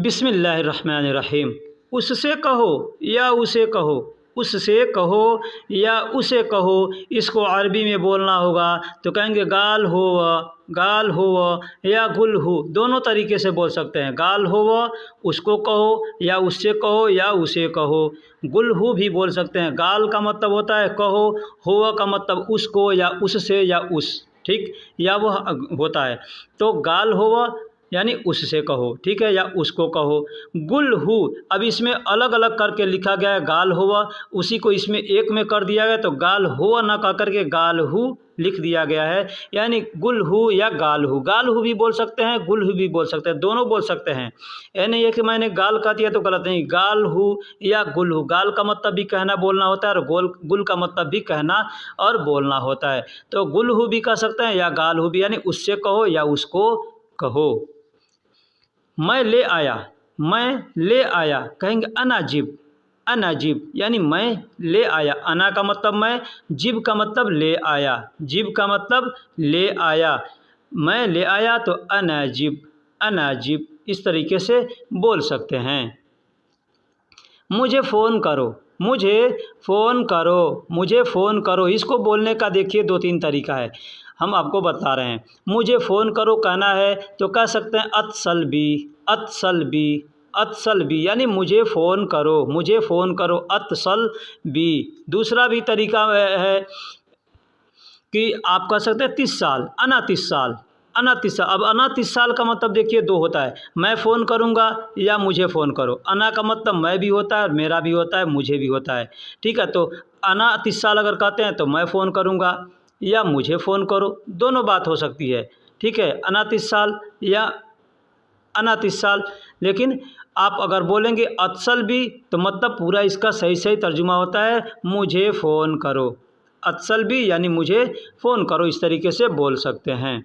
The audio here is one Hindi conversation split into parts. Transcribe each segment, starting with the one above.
बिस्मिल्लाहिर्रहमानिर्रहीम। उससे कहो या उसे कहो, उससे कहो या उसे कहो, इसको अरबी में बोलना होगा तो कहेंगे गाल हो या गुल हो, दोनों तरीके से बोल सकते हैं। गाल हो उसको कहो या उससे कहो या उसे कहो। गुल हो भी बोल सकते हैं। गाल का मतलब होता है कहो, हो का मतलब उसको या उससे या उस, ठीक, या वह होता है। तो गाल हो यानी उससे कहो, ठीक है, या उसको कहो। गुल हु अब इसमें अलग अलग करके लिखा गया है। गाल हुआ उसी को इसमें एक में कर दिया गया, तो गाल हुआ ना कह करके गाल हु लिख दिया गया है। यानी गुल हु या गाल हु, गाल हु भी बोल सकते हैं, गुल हु भी बोल सकते हैं, दोनों बोल सकते हैं। यानी ये कि मैंने गाल कह दिया तो गलत नहीं, गाल हु या गुल हु। गाल का मतलब भी कहना बोलना होता है और गुल का मतलब भी कहना और बोलना होता है। तो गुल हु भी कह सकते हैं या गाल हु भी, यानी उससे कहो या उसको कहो। मैं ले आया, मैं ले आया, कहेंगे अनाजिब, अनाजिब यानी मैं ले आया। अना का मतलब मैं, जिब का मतलब ले आया, जिब का मतलब ले आया। मैं ले आया तो अनाजिब, अनाजिब इस तरीके से बोल सकते हैं। मुझे फ़ोन करो, मुझे फ़ोन करो, मुझे फ़ोन करो, इसको बोलने का देखिए दो तीन तरीका है, हम आपको बता रहे हैं। मुझे फ़ोन करो कहना है तो कह सकते हैं अत्सल बी, अत्सल बी, अत्सल बी यानी मुझे फ़ोन करो, मुझे फ़ोन करो, अत्सल बी। दूसरा भी तरीका है कि आप कह सकते हैं 30 साल, अना 30 साल, अना 30 साल। अब अना 30 साल का मतलब देखिए दो होता है, मैं फ़ोन करूँगा या मुझे फ़ोन करो। अना का मतलब मैं भी होता है और मेरा भी होता है, मुझे भी होता है, ठीक है। तो अना 30 साल अगर कहते हैं तो मैं फ़ोन करूँगा या मुझे फ़ोन करो, दोनों बात हो सकती है, ठीक है। अना 30 साल या अना 30 साल। लेकिन आप अगर बोलेंगे अत्सल भी तो मतलब पूरा इसका सही सही तर्जुमा होता है मुझे फ़ोन करो। अत्सल भी यानी मुझे फ़ोन करो, इस तरीके से बोल सकते हैं।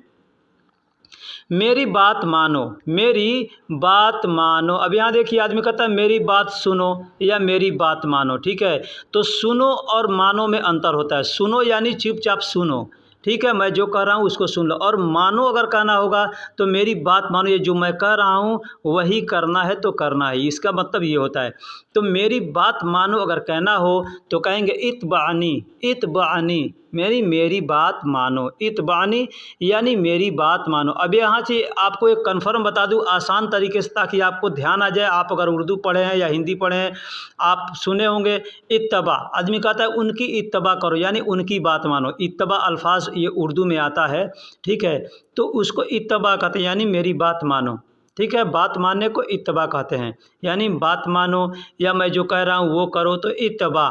मेरी बात मानो, मेरी बात मानो। अब यहाँ देखिए आदमी कहता है मेरी बात सुनो या मेरी बात मानो, ठीक है। तो सुनो और मानो में अंतर होता है। सुनो यानी चुपचाप सुनो, ठीक है, मैं जो कह रहा हूँ उसको सुन लो। और मानो अगर कहना होगा तो मेरी बात मानो, ये जो मैं कह रहा हूँ वही करना है तो करना है, इसका मतलब ये होता है। तो मेरी बात मानो अगर कहना हो तो कहेंगे इत्बानी, इत्बानी मेरी बात मानो, इत्बानी यानी मेरी बात मानो। अब यहाँ से आपको एक कन्फर्म बता दूँ आसान तरीके से, ताकि आपको ध्यान आ जाए। आप अगर उर्दू पढ़े हैं या हिंदी पढ़े हैं, आप सुने होंगे इत्तबा, आदमी कहता है उनकी इत्तबा करो यानी उनकी बात मानो। इत्तबा अल्फाज ये उर्दू में आता है, ठीक है, तो उसको इत्तबा कहते हैं यानी मेरी बात मानो, ठीक है। बात मानने को इत्तबा कहते हैं, यानी बात मानो या मैं जो कह रहा हूँ वो करो, तो इत्तबा।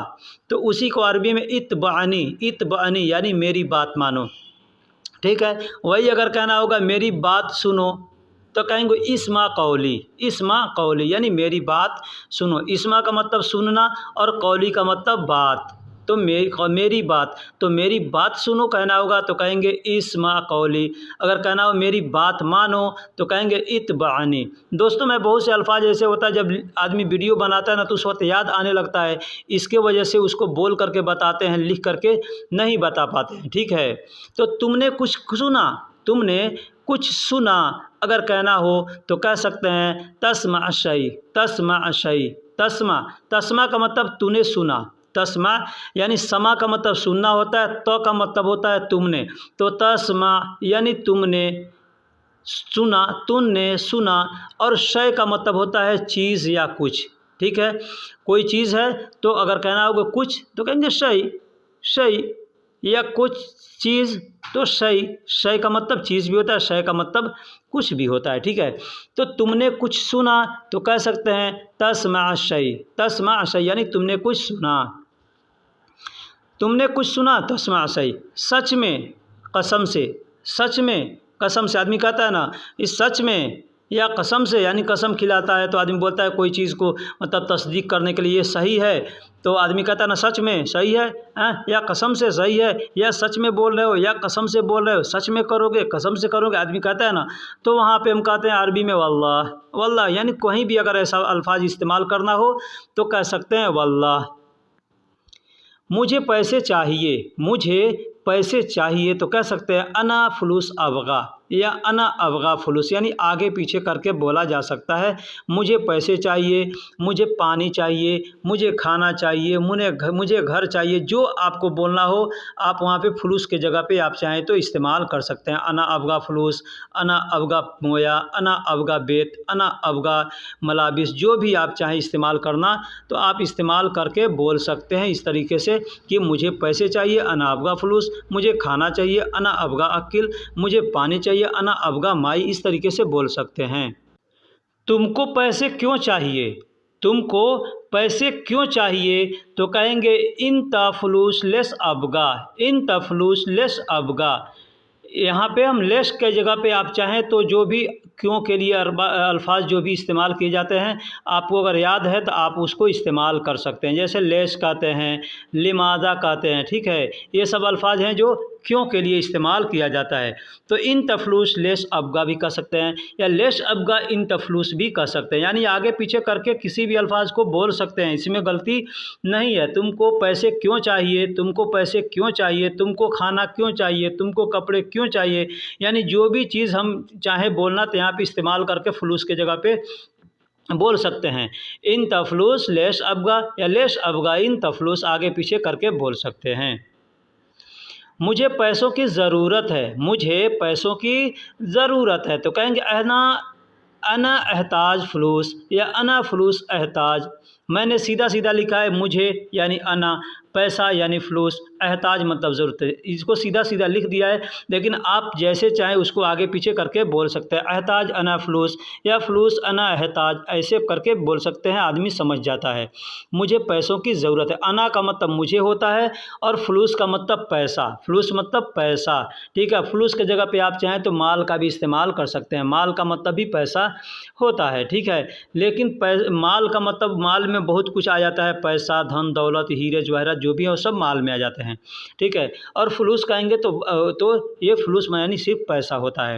तो उसी को अरबी में इत्बानी, इत्बानी यानी मेरी बात मानो, ठीक है। वही अगर कहना होगा मेरी बात सुनो तो कहेंगे इस्मा कौली, इस्मा कौली यानी मेरी बात सुनो। इस्मा का मतलब सुनना और कौली का मतलब बात। तो मेरी बात, तो मेरी बात सुनो कहना होगा तो कहेंगे इस्मा कौली। अगर कहना हो मेरी बात मानो तो कहेंगे इत्बानी। दोस्तों मैं बहुत से अल्फाज ऐसे होता है जब आदमी वीडियो बनाता है ना तो उस वक्त याद आने लगता है, इसके वजह से उसको बोल करके बताते हैं, लिख करके नहीं बता पाते हैं, ठीक है। तो तुमने कुछ सुना, तुमने कुछ सुना अगर कहना हो तो कह सकते हैं तस्मा शई, तस्मा शई, तस्मा, तस्मा का मतलब तूने सुना। तस्मा यानी समा का मतलब सुनना होता है, तो का मतलब होता है तुमने। तो तस्मा यानी तुमने सुना, तुमने सुना। और शय का मतलब होता है चीज़ या कुछ, ठीक है। कोई चीज़ है तो अगर कहना होगा कुछ तो कहेंगे शय, शय या कुछ चीज़ तो शय। शय का मतलब चीज़ भी होता है, शय का मतलब कुछ भी होता है, ठीक है। तो तुमने कुछ सुना तो कह सकते हैं तस्मा शय, तस्मा शय यानी तुमने कुछ सुना, तुमने कुछ सुना तस्मा शय। सच में, कसम से, सच में, कसम से। आदमी कहता है ना इस सच में या कसम से, यानी कसम खिलाता है तो आदमी बोलता है कोई चीज़ को मतलब तस्दीक करने के लिए, ये सही है तो आदमी कहता है ना सच में सही है, या कसम से सही है, या सच में बोल रहे हो या कसम से बोल रहे हो, सच में करोगे कसम से करोगे, आदमी कहता है ना। तो वहाँ पे हम कहते हैं अरबी में वल्लाह, वल्लाह यानी कहीं भी अगर ऐसा अल्फाज इस्तेमाल करना हो तो कह सकते हैं वल्लाह। मुझे पैसे चाहिए, मुझे पैसे चाहिए तो कह सकते हैं अना फुलूस अबगा, या अना अबगा फुलूस, यानी आगे पीछे करके बोला जा सकता है। मुझे पैसे चाहिए, मुझे पानी चाहिए, मुझे खाना चाहिए, मुझे घर चाहिए, जो आपको बोलना हो आप वहाँ पे फुलूस के जगह पे आप चाहें तो इस्तेमाल कर सकते हैं। अना अबगा फुलूस, अना अबगा मोया, अना अबगा बेत, अना अबगा मलाबिस, जो भी आप चाहें इस्तेमाल करना तो आप इस्तेमाल करके बोल सकते हैं इस तरीके से कि मुझे पैसे चाहिए, अना अबगा फुलूस, मुझे खाना चाहिए, अना अबगा अकिल, मुझे पानी चाहिए, अना अबगा माई, इस तरीके से बोल सकते हैं। तुमको पैसे क्यों चाहिए, तुमको पैसे क्यों चाहिए, तो कहेंगे इन तफलूस लेस अबगा, इन तफलूस लेस अबगा। यहाँ पे हम लेस के जगह पे आप चाहें तो जो भी क्यों के लिए अल्फाज जो भी इस्तेमाल किए जाते हैं, आपको अगर याद है तो आप उसको इस्तेमाल कर सकते हैं। जैसे लेस कहते हैं, लिमाजा कहते हैं, ठीक है, ये सब अल्फाज हैं जो क्यों के लिए इस्तेमाल किया जाता है। तो इन तफलूस लेस अबगा भी कह सकते हैं, या लेस अबगा इन तफलूस भी कह सकते हैं, यानी आगे पीछे करके किसी भी अल्फाज को बोल सकते हैं, इसमें गलती नहीं है। तुमको पैसे क्यों चाहिए, तुमको पैसे क्यों चाहिए, तुमको खाना क्यों चाहिए, तुमको कपड़े क्यों चाहिए, यानी जो भी चीज़ हम चाहे बोलना तो यहाँ पे इस्तेमाल करके फलूस के जगह पे बोल सकते हैं। इन तफलूस लेस अबगा या लेस अबगा इन तफलूस आगे पीछे करके बोल सकते हैं। मुझे पैसों की ज़रूरत है, मुझे पैसों की ज़रूरत है, तो कहेंगे अना एहताज फलूस या अना फलूस एहताज। मैंने सीधा सीधा लिखा है मुझे यानी अना, पैसा यानी फलूस, एहताज मतलब ज़रूरत है, इसको सीधा सीधा लिख दिया है, लेकिन आप जैसे चाहें उसको आगे पीछे करके बोल सकते हैं। एहताज अना फलूस या फलूस अना एहताज, ऐसे करके बोल सकते हैं, आदमी समझ जाता है। मुझे पैसों की ज़रूरत है, अना का मतलब मुझे होता है और फलूस का मतलब पैसा, फलूस मतलब पैसा, ठीक है। फलूस के जगह पे आप चाहें तो माल का भी इस्तेमाल कर सकते हैं, माल का मतलब भी पैसा होता है, ठीक है। लेकिन माल का मतलब माल में बहुत कुछ आ जाता है, पैसा, धन दौलत, हीरे जवाहरात जो भी है वो सब माल में आ जाते हैं, ठीक है। और फलूस कहेंगे तो ये फलूस में यानी सिर्फ पैसा होता है।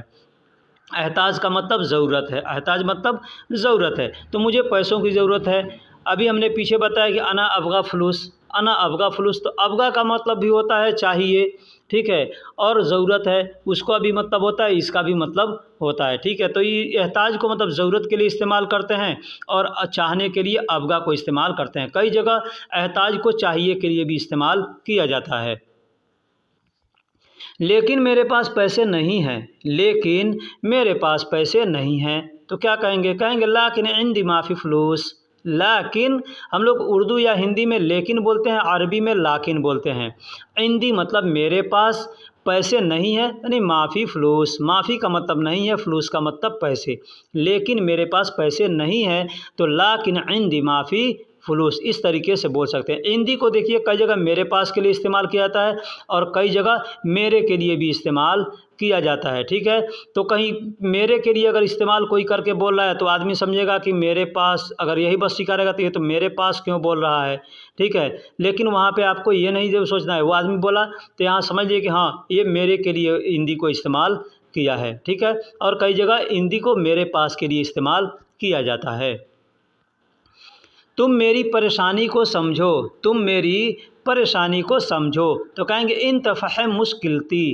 एहताज का मतलब ज़रूरत है, एहताज मतलब ज़रूरत है, तो मुझे पैसों की ज़रूरत है। अभी हमने पीछे बताया कि अना अबगा फलूस, अना अबगा फलूस, तो अबगा का मतलब भी होता है चाहिए, ठीक है, और ज़रूरत है उसका भी मतलब होता है, इसका भी मतलब होता है, ठीक है। तो ये एहताज को मतलब ज़रूरत के लिए इस्तेमाल करते हैं और चाहने के लिए अबगा को इस्तेमाल करते हैं। कई जगह एहताज को चाहिए के लिए भी इस्तेमाल किया जाता है। लेकिन मेरे पास पैसे नहीं हैं, लेकिन मेरे पास पैसे नहीं हैं, तो क्या कहेंगे, कहेंगे लाकिन इंदी माफ़ी फलूस। लाकिन हम लोग उर्दू या हिंदी में लेकिन बोलते हैं, अरबी में लाकिन बोलते हैं। इंदी मतलब मेरे पास, पैसे नहीं है यानी माफ़ी फलूस, माफ़ी का मतलब नहीं है, फलूस का मतलब पैसे। लेकिन मेरे पास पैसे नहीं है तो लाकिन इंदी माफ़ी फलूस, इस तरीके से बोल सकते हैं। इंदी को देखिए कई जगह मेरे पास के लिए इस्तेमाल किया जाता है और कई जगह मेरे के लिए भी इस्तेमाल किया जाता है, ठीक है। तो कहीं मेरे के लिए अगर इस्तेमाल कोई करके बोल रहा है तो आदमी समझेगा कि मेरे पास, अगर यही बस सीखा रहेगा तो ये तो मेरे पास क्यों बोल रहा है, ठीक है। लेकिन वहाँ पे आपको ये नहीं जब सोचना है, वो आदमी बोला तो यहाँ समझ लीजिए कि हाँ ये मेरे के लिए हिंदी को इस्तेमाल किया है, ठीक है। और कई जगह हिंदी को मेरे पास के लिए इस्तेमाल किया जाता है। तुम मेरी परेशानी को समझो, तुम मेरी परेशानी को समझो, तो कहेंगे इन तफ़हम मुश्किलती,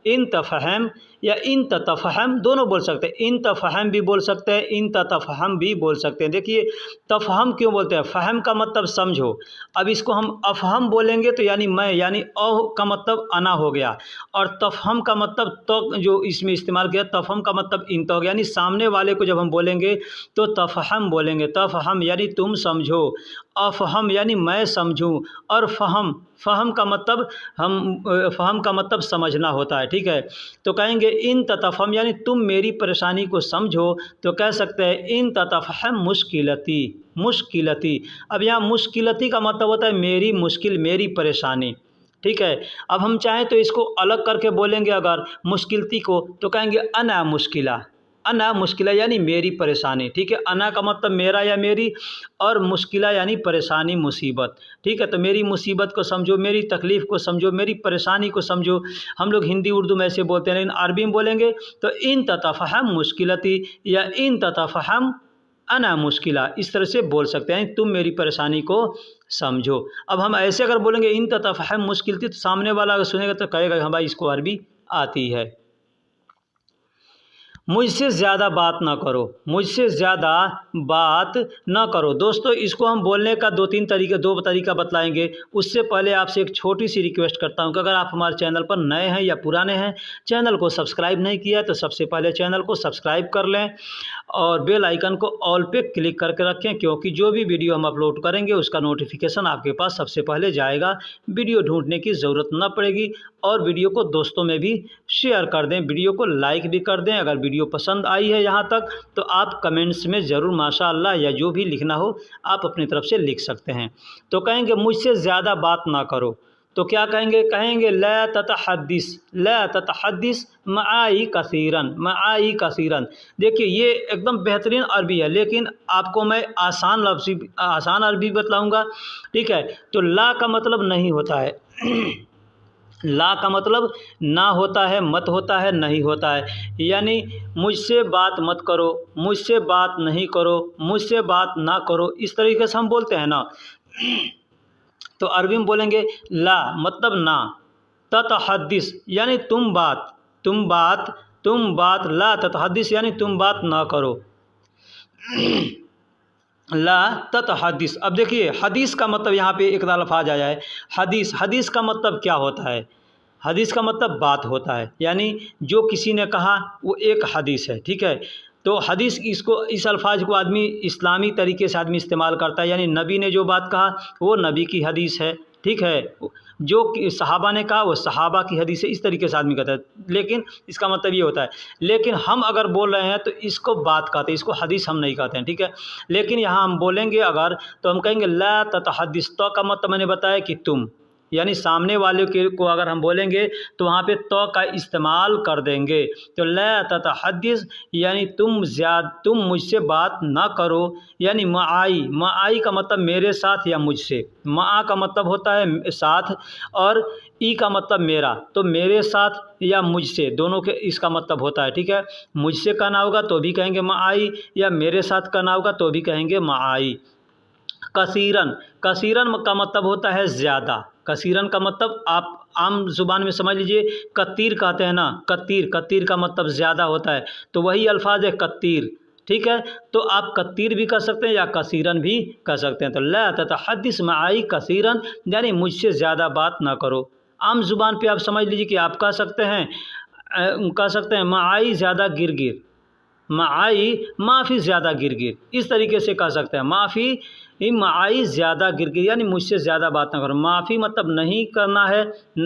इन तफ़हम या इन तफ़हम दोनों बोल सकते हैं, इन तफ़हम भी बोल सकते हैं, इन तफ़हम भी बोल सकते हैं। देखिए तफ़हम क्यों बोलते हैं, फ़हम का मतलब समझो, अब इसको हम अफ़हम बोलेंगे तो यानी मैं, यानी अ का मतलब अना हो गया, और तफ़हम का मतलब तो जो इसमें इस्तेमाल किया, तफ़हम का मतलब इन तो हो गया, यानी सामने वाले को जब हम बोलेंगे तो तफ़हम बोलेंगे, तफ़हम यानी तुम समझो, अफ़हम यानी मैं समझूं, और फ़हम का मतलब फ़हम का मतलब समझना होता है, ठीक है। तो कहेंगे इन तफ़हम यानी तुम मेरी परेशानी को समझो, तो कह सकते हैं इन तफ़हम मुश्किलती, मुश्किलती। अब यहाँ मुश्किलती का मतलब होता है मेरी मुश्किल, मेरी परेशानी, ठीक है। अब हम चाहें तो इसको अलग करके बोलेंगे अगर मुश्किलती को, तो कहेंगे अना मुश्किला, अना मुश्किला यानी मेरी परेशानी, ठीक है। अना का मतलब मेरा या मेरी, और मुश्किला यानी परेशानी, मुसीबत, ठीक है। तो मेरी मुसीबत को समझो, मेरी तकलीफ़ को समझो, मेरी परेशानी को समझो। हम लोग हिंदी उर्दू में ऐसे बोलते हैं, लेकिन अरबी में बोलेंगे तो इन ततफ़हम मुश्किलती या इन ततफ़हम अना मुश्किला, इस तरह से बोल सकते हैं, तुम मेरी परेशानी को समझो। अब हम ऐसे अगर बोलेंगे इन ततफ़हम मुश्किलती, तो सामने वाला अगर सुनेगा तो कहेगा हाँ भाई इसको अरबी आती है। मुझसे ज़्यादा बात ना करो, मुझसे ज़्यादा बात ना करो। दोस्तों इसको हम बोलने का दो तरीका बतलाएंगे। उससे पहले आपसे एक छोटी सी रिक्वेस्ट करता हूं कि अगर आप हमारे चैनल पर नए हैं या पुराने हैं, चैनल को सब्सक्राइब नहीं किया है तो सबसे पहले चैनल को सब्सक्राइब कर लें और बेल आइकन को ऑल पे क्लिक करके रखें, क्योंकि जो भी वीडियो हम अपलोड करेंगे उसका नोटिफिकेशन आपके पास सबसे पहले जाएगा। वीडियो ढूंढने की ज़रूरत ना पड़ेगी। और वीडियो को दोस्तों में भी शेयर कर दें, वीडियो को लाइक भी कर दें। अगर वीडियो पसंद आई है यहाँ तक तो आप कमेंट्स में ज़रूर माशाअल्लाह या जो भी लिखना हो आप अपनी तरफ से लिख सकते हैं। तो कहेंगे मुझसे ज़्यादा बात ना करो, तो क्या कहेंगे? कहेंगे ला ततहद्दिस माई कसीरन, माई कसीरन। देखिए ये एकदम बेहतरीन अरबी है, लेकिन आपको मैं आसान अरबी बतलाऊँगा, ठीक है। तो ला का मतलब नहीं होता है ला का मतलब ना होता है, मत होता है, नहीं होता है। यानी मुझसे बात मत करो, मुझसे बात नहीं करो, मुझसे बात ना करो, इस तरीके से हम बोलते हैं ना। तो अरबी में बोलेंगे ला मतलब ना, ततहद्दिस यानी तुम बात, ला ततहद्दिस यानी तुम बात ना करो, ला ततहद्दिस। अब देखिए हदीस का मतलब यहाँ पे एक अल्फाज आया है हदीस का मतलब क्या होता है? हदीस का मतलब बात होता है, यानी जो किसी ने कहा वो एक हदीस है, ठीक है। तो हदीस इस अल्फाज को आदमी इस्लामी तरीके से आदमी इस्तेमाल करता है, यानी नबी ने जो बात कहा वो नबी की हदीस है, ठीक है। जो सहाबा ने कहा वो सहाबा की हदीस है, इस तरीके से आदमी कहता है। लेकिन इसका मतलब ये होता है, लेकिन हम अगर बोल रहे हैं तो इसको बात कहते हैं, इसको हदीस हम नहीं कहते हैं, ठीक है। लेकिन यहाँ हम बोलेंगे अगर तो हम कहेंगे ला ततहद्दिस। तो का मतलब मैंने बताया कि तुम, यानी सामने वाले को अगर हम बोलेंगे तो वहाँ पे तो का इस्तेमाल कर देंगे। तो ला ततहद्दिस यानी तुम मुझसे बात ना करो, यानी माई का मतलब मेरे साथ या मुझसे। मा का मतलब होता है साथ और ई का मतलब मेरा, तो मेरे साथ या मुझसे दोनों के इसका मतलब होता है, ठीक है। मुझसे कहना होगा तो भी कहेंगे माई, या मेरे साथ कहना होगा तो भी कहेंगे माई। कसीरन का मतलब होता है ज़्यादा। कसीरन का मतलब आप आम ज़ुबान में समझ लीजिए, कत्तीर कहते हैं ना, कत्तीर का मतलब ज़्यादा होता है, तो वही अल्फाज है कत्तीर, ठीक है। तो आप कत्तीर भी कह सकते हैं या कसीरन भी कह सकते हैं। तो ला ततहद्दिस माई कसीरन यानी मुझसे ज़्यादा बात ना करो। आम ज़ुबान पे आप समझ लीजिए कि आप कह सकते हैं माई ज़्यादा गिर, माफ़ी ज़्यादा गिर, इस तरीके से कह सकते हैं। माई ज़्यादा गिर यानी मुझसे ज़्यादा बात ना करो। माफ़ी मतलब नहीं करना है,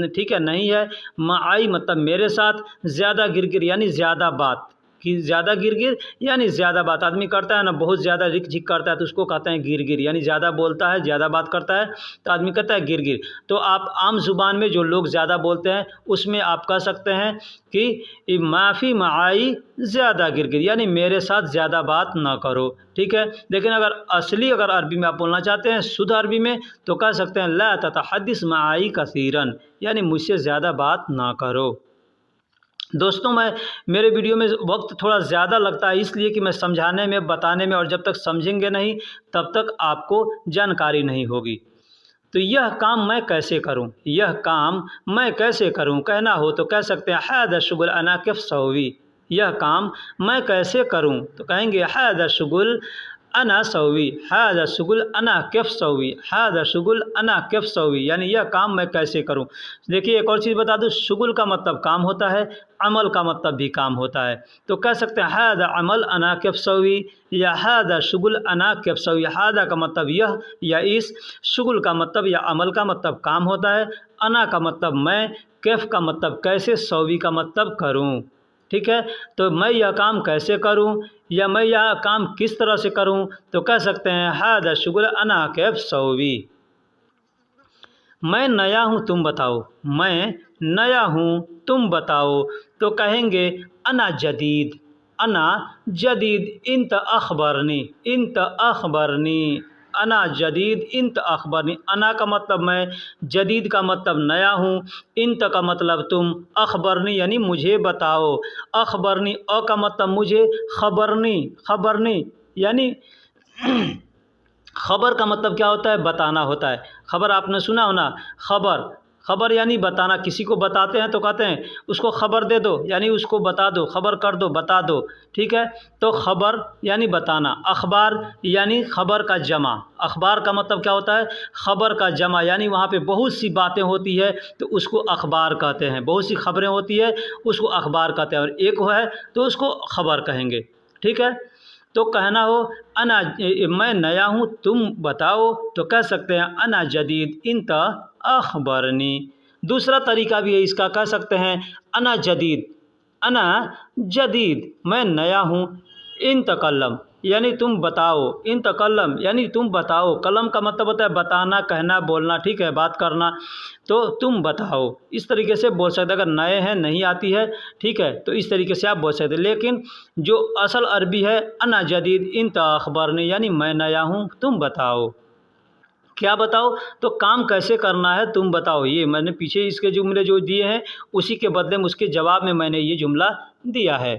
ठीक है, नहीं है। माई मतलब मेरे साथ, ज़्यादा गिर यानी ज़्यादा बात, कि ज़्यादा गिर यानी ज़्यादा बात आदमी करता है ना, बहुत ज़्यादा रिक झिक करता है तो उसको कहते हैं गिर, यानी ज़्यादा बोलता है, ज़्यादा बात करता है तो आदमी कहता है गिर। तो आप आम ज़ुबान में जो लोग ज़्यादा बोलते हैं उसमें आप कह सकते हैं कि माफ़ी माई ज़्यादा गिर यानी मेरे साथ ज़्यादा बात ना करो, ठीक है। लेकिन अगर अरबी में आप बोलना चाहते हैं शुद्ध अरबी में तो कह सकते हैं ला ततहद्दिस माई कसीरन यानी मुझसे ज़्यादा बात ना करो। दोस्तों मेरे वीडियो में वक्त थोड़ा ज़्यादा लगता है, इसलिए कि मैं समझाने में, बताने में, और जब तक समझेंगे नहीं तब तक आपको जानकारी नहीं होगी। तो यह काम मैं कैसे करूं, कहना हो तो कह सकते हैं हादा शुगुल अना किफ सौवी। यह काम मैं कैसे करूं तो कहेंगे हादा शुगुल अना सौवी, हादा शुगुल अना किफ सौवी, हादा शुगुल अना किफ सौवी यानी यह काम मैं कैसे करूं। देखिए एक और चीज़ बता दूं, शुगुल का मतलब काम होता है, अमल का मतलब भी काम होता है। तो कह सकते हैं हादा अमल अना किफ सौवी या हादा शुगुल अना किफ सौवी। हादा का मतलब यह या इस, शुगुल का मतलब या अमल का मतलब काम होता है, अना का मतलब मैं, कैफ का मतलब कैसे, सौवी का मतलब करूं, ठीक है। तो मैं यह काम कैसे करूं या मैं यह काम किस तरह से करूं तो कह सकते हैं हादा शुगुल अना कैफ सौवी। मैं नया हूं तुम बताओ, मैं नया हूं तुम बताओ तो कहेंगे अना जदीद, इंत अखबरनी, अना जदीद इंत अखबरनी। अना का मतलब मैं, जदीद का मतलब नया हूँ, इंत का मतलब तुम, अखबरनी यानी मुझे बताओ। अखबरनी अ का मतलब मुझे, खबरनी यानी खबर का मतलब क्या होता है, बताना होता है। खबर आपने सुना हो ना, खबर खबर यानी बताना, किसी को बताते हैं तो कहते हैं उसको खबर दे दो, यानी उसको बता दो, खबर कर दो, बता दो, ठीक है। तो खबर यानी बताना। अखबार यानी खबर का जमा। अखबार का मतलब क्या होता है? खबर का जमा, यानी वहाँ पे बहुत सी बातें होती है तो उसको अखबार कहते हैं। बहुत सी खबरें होती है उसको अखबार कहते हैं, और एक है तो उसको खबर कहेंगे, ठीक है। तो कहना हो अना, मैं नया हूँ तुम बताओ, तो कह सकते हैं अना जदीद इंत अखबरनी। दूसरा तरीका भी है इसका, कह सकते हैं अना जदीद, अना जदीद मैं नया हूँ, इन तकल्लम यानी तुम बताओ, इन तकल्लम यानी तुम बताओ। कलम का मतलब होता है बताना, कहना, बोलना, ठीक है, बात करना। तो तुम बताओ, इस तरीके से बोल सकते। अगर नए हैं, नहीं आती है, ठीक है, तो इस तरीके से आप बोल सकते। लेकिन जो असल अरबी है अना जदीद इन अखबरनी, यानी मैं नया हूँ तुम बताओ। क्या बताओ? तो काम कैसे करना है तुम बताओ। ये मैंने पीछे इसके जुमले जो दिए हैं उसी के बदले में, उसके जवाब में मैंने ये जुमला दिया है।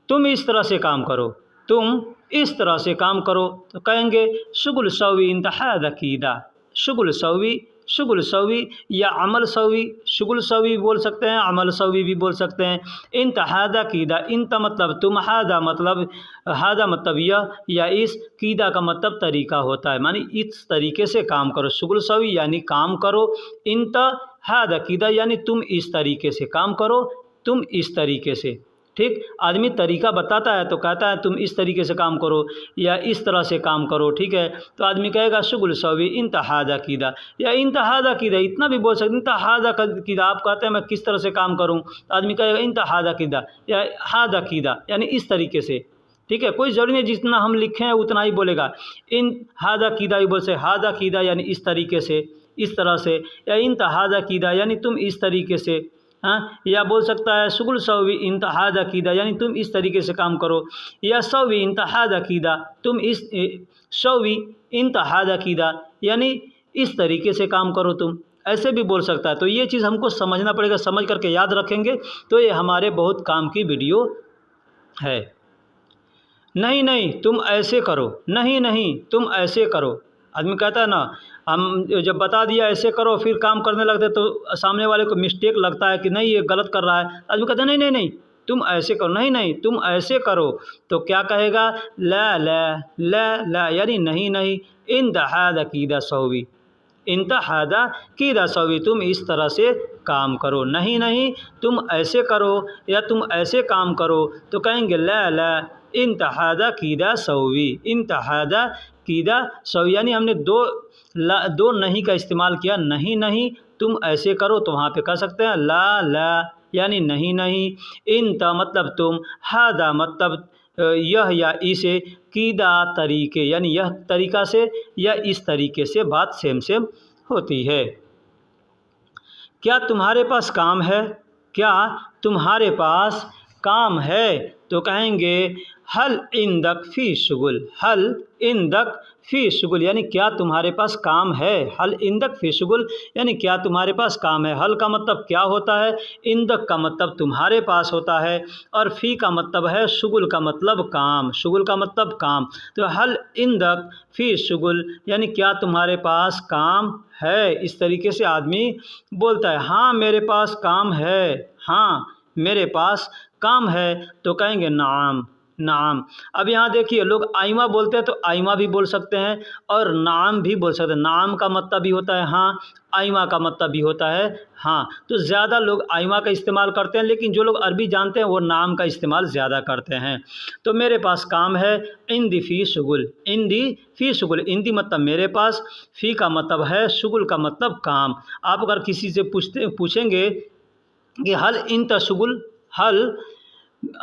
तुम इस तरह से काम करो, तुम इस तरह से काम करो, तो कहेंगे शुगुल सवी इंतहा दकीदा। शुगुल सवी, शुगुल सवी या अमल सवी, शुगुल सवी भी बोल सकते हैं, अमल सवी भी बोल सकते हैं। इंतहा कीदा, इंत मतलब तुम, हादा मतलब, हादा मतलब यह या इस, कीदा का मतलब तरीका होता है, मानी इस तरीके से काम करो। शुगुल सवी यानी काम करो, इंत हादा कीदा यानी तुम इस तरीके से काम करो, तुम इस तरीके से, ठीक। आदमी तरीका बताता है तो कहता है तुम इस तरीके से काम करो या इस तरह से काम करो, ठीक है। तो आदमी कहेगा शुगुल सवी इंतहादा कीदा या इंतहादा कीदा, इतना भी बोल सकते। इंतहादा कीदा आप कहते हैं मैं किस तरह से काम करूं, तो आदमी कहेगा इंतहादा कीदा या हादा कीदा, यानी इस तरीके से, ठीक है। कोई ज़रूरी नहीं जितना हम लिखे हैं उतना ही बोलेगा। इन हादा कीदा भी बोल सकते, हादा कीदा यानी इस तरीके से, इस तरह से, या इंतहादा कीदा यानी तुम इस तरीके से, हाँ। या बोल सकता है शुगुल सवी इंतहाद अकीदा यानी तुम इस तरीके से काम करो, या सवी इंतहाद अकीदा तुम इस, सवी इंतहाद अकीदा यानी इस तरीके से काम करो तुम, ऐसे भी बोल सकता है। तो ये चीज़ हमको समझना पड़ेगा, समझ करके याद रखेंगे तो ये हमारे बहुत काम की वीडियो है। नहीं नहीं तुम ऐसे करो, नहीं नहीं तुम ऐसे करो। आदमी कहता है ना, हम जब बता दिया ऐसे करो फिर काम करने लगते तो सामने वाले को मिस्टेक लगता है कि नहीं ये गलत कर रहा है। आदमी कहता है नहीं नहीं नहीं तुम ऐसे करो, नहीं नहीं तुम ऐसे करो, तो क्या कहेगा? ला ला ला ला यानी नहीं नहीं, इन दहाद अकीदा सौवी, इंतहादा कीदा सवी तुम इस तरह से काम करो, नहीं नहीं तुम ऐसे करो या तुम ऐसे काम करो, तो कहेंगे ला ला इंतहादा कीदा सवी, इंतहादा कीदा सवी यानी हमने दो नहीं का इस्तेमाल किया। नहीं नहीं तुम ऐसे करो, तो वहाँ पे कह सकते हैं ला ला यानी नहीं नहीं, इंता मतलब तुम, हादा मतलब यह या इसे, कीदा तरीके यानी यह तरीका से या इस तरीके से, बात सेम सेम होती है। क्या तुम्हारे पास काम है? क्या तुम्हारे पास काम है? तो कहेंगे हल इंदक फ़ी शुगुल, हल इंदक फ़ी शुगुल यानी क्या तुम्हारे पास काम है। हल इंदक फ़ी शुगुल यानी क्या तुम्हारे पास काम है। हल का मतलब क्या होता है, इंदक का मतलब तुम्हारे पास होता है, और फ़ी का मतलब है शुगुल का मतलब काम, शुगुल का मतलब काम। तो हल इंदक फ़ी शुगुल यानी क्या तुम्हारे पास काम है। इस तरीके से आदमी बोलता है हाँ मेरे पास काम है, हाँ मेरे पास काम है, तो कहेंगे नाम नाम। अब यहाँ देखिए लोग आइमा बोलते हैं तो आइमा भी बोल सकते हैं और नाम भी बोल सकते हैं। नाम का मतलब भी होता है हाँ, आइमा का मतलब भी होता है हाँ। तो ज़्यादा लोग आइमा का इस्तेमाल करते हैं, लेकिन जो लोग अरबी जानते हैं वो नाम का इस्तेमाल ज़्यादा करते हैं। तो मेरे पास काम है, इंदी फ़ी शुगुल, इंदी फ़ी शुगुल, इंदी मतलब मेरे पास, फ़ी का मतलब है, शुगुल का मतलब काम। आप अगर किसी से पूछेंगे कि हल इन तशुगुल,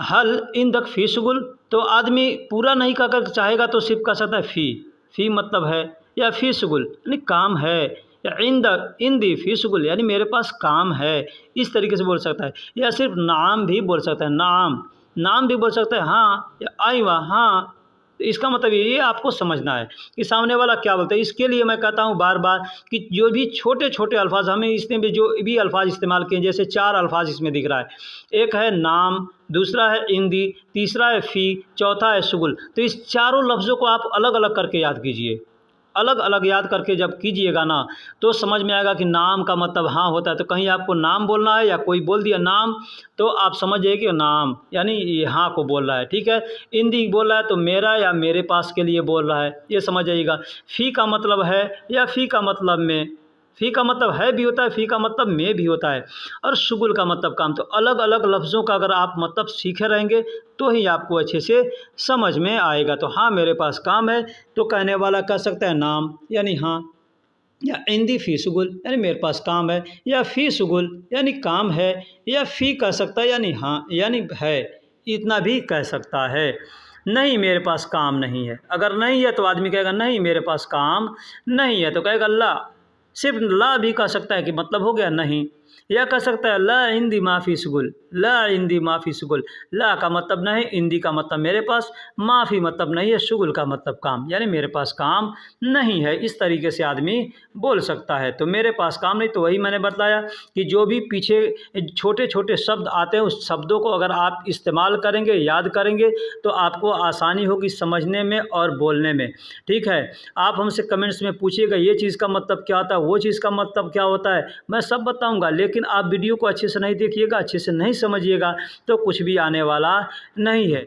हल इन दक फ़ी शुगुल, तो आदमी पूरा नहीं कहकर चाहेगा तो सिर्फ कह सकता है फ़ी मतलब है, या फ़ी शुगुल यानी काम है, या इन दी फ़ी शुगुल यानी मेरे पास काम है, इस तरीके से बोल सकता है। या सिर्फ नाम भी बोल सकता है, नाम भी बोल सकता है हाँ, या आइवा हाँ। तो इसका मतलब ये आपको समझना है कि सामने वाला क्या बोलता है। इसके लिए मैं कहता हूँ बार बार कि जो भी छोटे छोटे अल्फाज हमें इसमें भी जो भी अल्फाज इस्तेमाल किए, जैसे 4 अल्फाज इसमें दिख रहा है, एक है नाम, दूसरा है इंदी, तीसरा है फ़ी, चौथा है शुगुल। तो इस चारों लफ्ज़ों को आप अलग अलग करके याद कीजिए, अलग अलग याद करके जब कीजिएगा ना तो समझ में आएगा कि नाम का मतलब हाँ होता है। तो कहीं आपको नाम बोलना है या कोई बोल दिया नाम तो आप समझ जाइए कि नाम यानी ये हाँ को बोल रहा है, ठीक है। इंदी बोल रहा है तो मेरा या मेरे पास के लिए बोल रहा है, ये समझ जाइएगा। फ़ी का मतलब है या फ़ी का मतलब में, फ़ी का मतलब है भी होता है, फ़ी का मतलब में भी होता है, और शुगुल का मतलब काम। तो अलग अलग लफ्ज़ों का अगर आप मतलब सीखे रहेंगे तो ही आपको अच्छे से समझ में आएगा। तो हाँ मेरे पास काम है तो कहने वाला कह सकता है नाम यानी हाँ, या इंदी फ़ी शुगुल यानी मेरे पास काम है, या फ़ी शुगुल यानी काम है, या फ़ी कह सकता है यानी हाँ यानी है, इतना भी कह सकता है। नहीं मेरे पास काम नहीं है, अगर नहीं है तो आदमी कहेगा नहीं मेरे पास काम नहीं है, तो कहेगा ला। सिर्फ ला भी कह सकता है कि मतलब हो गया नहीं, या कह सकता है ला इंदी माफ़ी शुगुल, ला इंदी माफ़ी शुगुल। ला का मतलब नहीं, इंदी का मतलब मेरे पास, माफ़ी मतलब नहीं है, शुगुल का मतलब काम यानी मेरे पास काम नहीं है। इस तरीके से आदमी बोल सकता है। तो मेरे पास काम नहीं, तो वही मैंने बताया कि जो भी पीछे छोटे छोटे शब्द आते हैं उस शब्दों को अगर आप इस्तेमाल करेंगे, याद करेंगे तो आपको आसानी होगी समझने में और बोलने में, ठीक है। आप हमसे कमेंट्स में पूछिएगा ये चीज़ का मतलब क्या होता है, वो चीज़ का मतलब क्या होता है, मैं सब बताऊंगा। लेकिन आप वीडियो को अच्छे से नहीं देखिएगा, अच्छे से नहीं समझिएगा तो कुछ भी आने वाला नहीं है।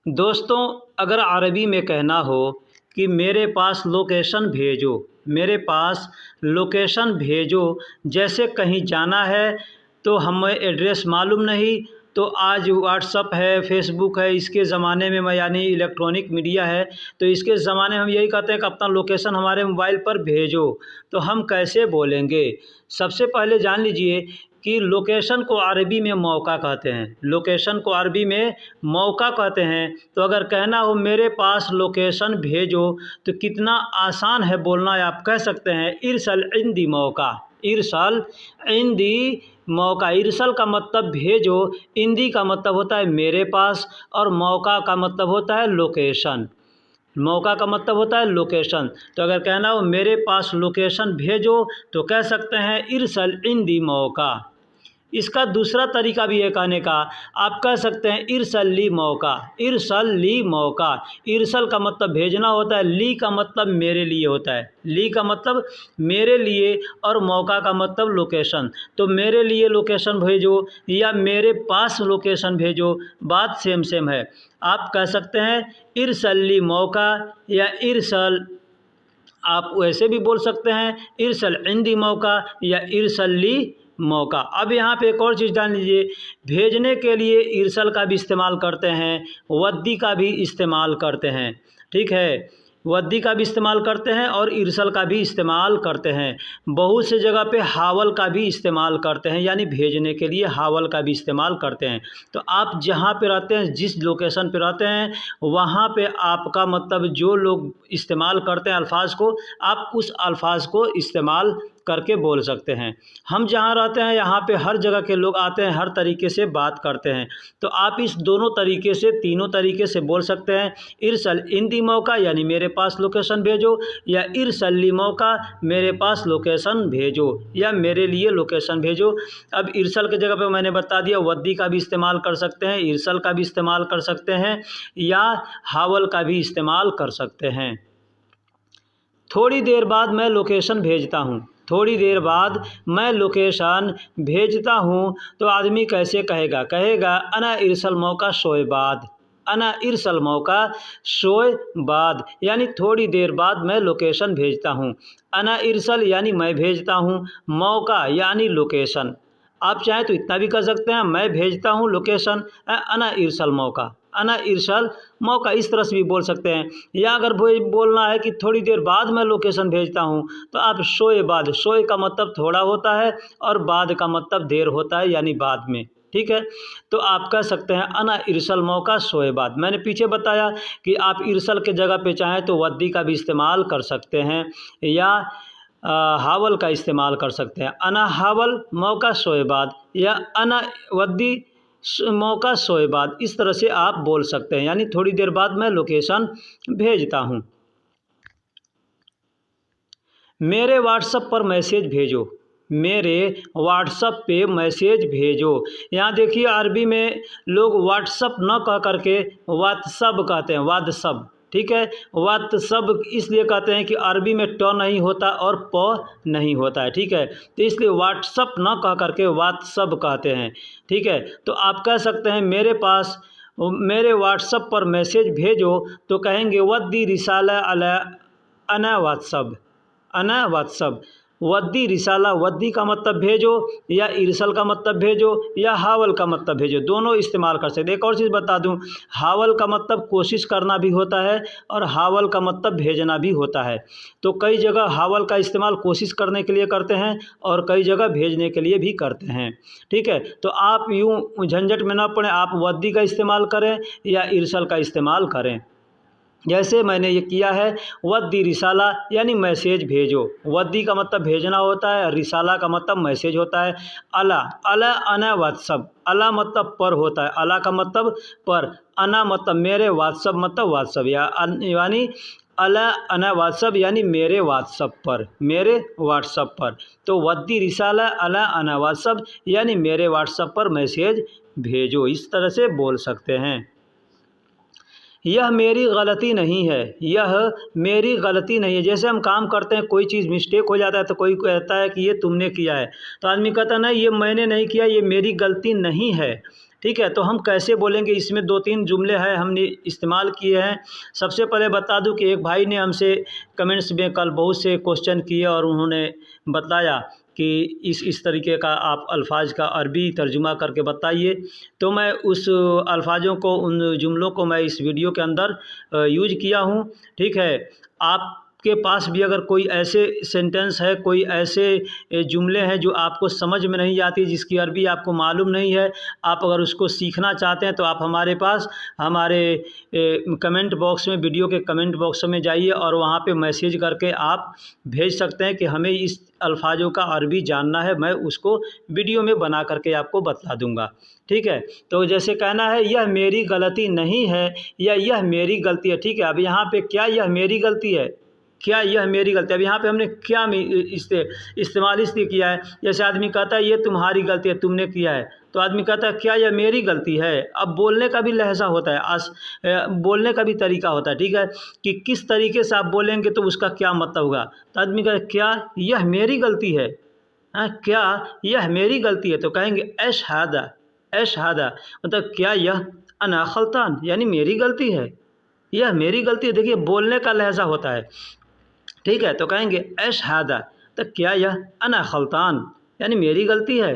दोस्तों अगर अरबी में कहना हो कि मेरे पास लोकेशन भेजो, मेरे पास लोकेशन भेजो, जैसे कहीं जाना है तो हमें एड्रेस मालूम नहीं, तो आज व्हाट्सअप है, फेसबुक है, इसके ज़माने में यानी इलेक्ट्रॉनिक मीडिया है, तो इसके ज़माने में हम यही कहते हैं कि अपना लोकेशन हमारे मोबाइल पर भेजो। तो हम कैसे बोलेंगे? सबसे पहले जान लीजिए कि लोकेशन को अरबी में मौका कहते हैं, लोकेशन को अरबी में मौका कहते हैं। तो अगर कहना हो मेरे पास लोकेशन भेजो तो कितना आसान है बोलना, आप कह सकते हैं इरसल इंदी मौका, इरसल इंदी मौका। इरसल का मतलब भेजो, इंदी का मतलब होता है मेरे पास, और मौका का मतलब होता है लोकेशन, मौका का मतलब होता है लोकेशन। तो अगर कहना हो मेरे पास लोकेशन भेजो तो कह सकते हैं इरसल इंदी मौका। इसका दूसरा तरीका भी है कहने का, आप कह सकते हैं इरसल ली मौका, इरसल ली मौका। इरसल का मतलब भेजना होता है, ली का मतलब मेरे लिए होता है, ली का मतलब मेरे लिए, और मौका का मतलब लोकेशन। तो मेरे लिए लोकेशन भेजो या मेरे पास लोकेशन भेजो, बात सेम सेम है। आप कह सकते हैं इरसल ली मौका या इरसल, आप वैसे भी बोल सकते हैं इरसल इंदी मौका या इरसल ली मौका। अब यहाँ पे एक और चीज़ जान लीजिए, भेजने के लिए इरसल का भी इस्तेमाल करते हैं, वद्दी का भी इस्तेमाल करते हैं, ठीक है। वद्दी का भी इस्तेमाल करते हैं और इरसल का भी इस्तेमाल करते हैं। बहुत से जगह पे हावल का भी इस्तेमाल करते हैं, यानी भेजने के लिए हावल का भी इस्तेमाल करते हैं। तो आप जहाँ पे रहते हैं, जिस लोकेशन पे रहते हैं, वहाँ पे आपका मतलब जो लोग इस्तेमाल करते हैं अल्फाज को, आप उस अल्फाज को इस्तेमाल करके बोल सकते हैं। हम जहाँ रहते हैं यहाँ पे हर जगह के लोग आते हैं, हर तरीके से बात करते हैं। तो आप इस दोनों तरीके से, तीनों तरीके से बोल सकते हैं। इरसल इंदी मौका यानी मेरे पास लोकेशन भेजो, या इरसल ली मौका मेरे पास लोकेशन भेजो, या मेरे लिए लोकेशन भेजो। अब इरसल के जगह पे मैंने बता दिया वद्दी का भी इस्तेमाल कर सकते हैं, इरसल का भी इस्तेमाल कर सकते हैं, या हावल का भी इस्तेमाल कर सकते हैं। थोड़ी देर बाद मैं लोकेशन भेजता हूँ, थोड़ी देर बाद मैं लोकेशन भेजता हूँ, तो आदमी कैसे कहेगा? कहेगा अना इरसल मौका शोए बाद, अना इरसल मौका शोए बाद, यानी थोड़ी देर बाद मैं लोकेशन भेजता हूँ। अना इरसल यानी मैं भेजता हूँ, मौका यानी लोकेशन। आप चाहें तो इतना भी कर सकते हैं मैं भेजता हूँ लोकेशन, अना इरसल मौका, अना इरसल मौका, इस तरह से भी बोल सकते हैं। या अगर बोलना है कि थोड़ी देर बाद मैं लोकेशन भेजता हूँ, तो आप शोए बाद, शोए का मतलब थोड़ा होता है और बाद का मतलब देर होता है यानी बाद में, ठीक है। तो आप कह सकते हैं अना इरसल मौका शोए बाद। मैंने पीछे बताया कि आप इरसल के जगह पे चाहें तो वद्दी का भी इस्तेमाल कर सकते हैं, या हावल का इस्तेमाल कर सकते हैं। अना हावल मौका शोए बाद, या अना वद्दी मौका शोए बाद, इस तरह से आप बोल सकते हैं, यानी थोड़ी देर बाद मैं लोकेशन भेजता हूँ। मेरे व्हाट्सएप पर मैसेज भेजो, मेरे व्हाट्सएप पे मैसेज भेजो। यहाँ देखिए अरबी में लोग व्हाट्सएप न कह करके व्हाट्सअप कहते हैं, व्हाट्सअप, ठीक है। व्हाट्सअप इसलिए कहते हैं कि अरबी में ट नहीं होता और प नहीं होता है, ठीक है। तो इसलिए व्हाट्सअप ना कह करके व्हाट्सअप कहते हैं, ठीक है। तो आप कह सकते हैं मेरे व्हाट्सअप पर मैसेज भेजो, तो कहेंगे वद्दी रिसाला अला अना व्हाट्सअप, अना व्हाट्सअप। वद्दी रिसाला, वद्दी का मतलब भेजो, या इरसल का मतलब भेजो, या हावल का मतलब भेजो, दोनों इस्तेमाल कर सकते। एक और चीज़ बता दूं, हावल का मतलब कोशिश करना भी होता है और हावल का मतलब भेजना भी होता है। तो कई जगह हावल का इस्तेमाल कोशिश करने के लिए करते हैं और कई जगह भेजने के लिए भी करते हैं, ठीक है। तो आप यूँ झंझट में ना पड़े, आप वद्दी का इस्तेमाल करें या इरसल का इस्तेमाल करें, जैसे मैंने ये किया है। वद्दी रिसाला यानी मैसेज भेजो, वद्दी का मतलब भेजना होता है, रिसाला का मतलब मैसेज होता है। अला, अला अना व्हाट्सअप, अला मतलब पर होता है, अला का मतलब पर, अना मतलब मेरे, व्हाट्सअप मतलब व्हाट्सअप, यानी अला अना व्हाट्सअप यानी मेरे व्हाट्सअप पर, मेरे व्हाट्सअप पर। तो वद्दी रिसाला अला अना व्हाट्सअप यानी मेरे व्हाट्सअप पर मैसेज भेजो, इस तरह से बोल सकते हैं। यह मेरी गलती नहीं है, यह मेरी गलती नहीं है। जैसे हम काम करते हैं, कोई चीज़ मिस्टेक हो जाता है तो कोई कहता है कि ये तुमने किया है, तो आदमी कहता है नहीं ये मैंने नहीं किया, ये मेरी गलती नहीं है, ठीक है। तो हम कैसे बोलेंगे, इसमें 2-3 जुमले हैं हमने इस्तेमाल किए हैं। सबसे पहले बता दूं कि एक भाई ने हमसे कमेंट्स में कल बहुत से क्वेश्चन किए और उन्होंने बताया कि इस तरीके का आप अल्फाज का अरबी तर्जुमा करके बताइए। तो मैं उस अल्फाजों को, उन जुमलों को मैं इस वीडियो के अंदर यूज किया हूँ, ठीक है। आपके पास भी अगर कोई ऐसे सेंटेंस है, कोई ऐसे जुमले हैं जो आपको समझ में नहीं आती, जिसकी अरबी आपको मालूम नहीं है, आप अगर उसको सीखना चाहते हैं तो आप हमारे पास हमारे कमेंट बॉक्स में, वीडियो के कमेंट बॉक्स में जाइए और वहाँ पे मैसेज करके आप भेज सकते हैं कि हमें इस अल्फाजों का अरबी जानना है, मैं उसको वीडियो में बना करके आपको बता दूंगा, ठीक है। तो जैसे कहना है यह मेरी गलती नहीं है या यह मेरी गलती है, ठीक है। अब यहाँ पे क्या यह मेरी गलती है, क्या यह मेरी गलती है, अब यहाँ पे हमने क्या इस्तेमाल इसलिए किया है। जैसे आदमी कहता है ये तुम्हारी गलती है, तुमने किया है, तो आदमी कहता है क्या यह मेरी गलती है। अब बोलने का भी लहजा होता है, बोलने का भी तरीका होता है, ठीक है, कि किस तरीके से आप बोलेंगे तो उसका क्या मतलब होगा। तो आदमी कहता है क्या यह मेरी गलती है, क्या यह मेरी गलती है, तो कहेंगे अशहादा, अशहादा मतलब क्या यह अना खल्तान यानी मेरी गलती है, यह मेरी गलती है। देखिए बोलने का लहजा होता है, ठीक है। तो कहेंगे अशहादा, तो क्या यह अना खल्तान यानी मेरी गलती है,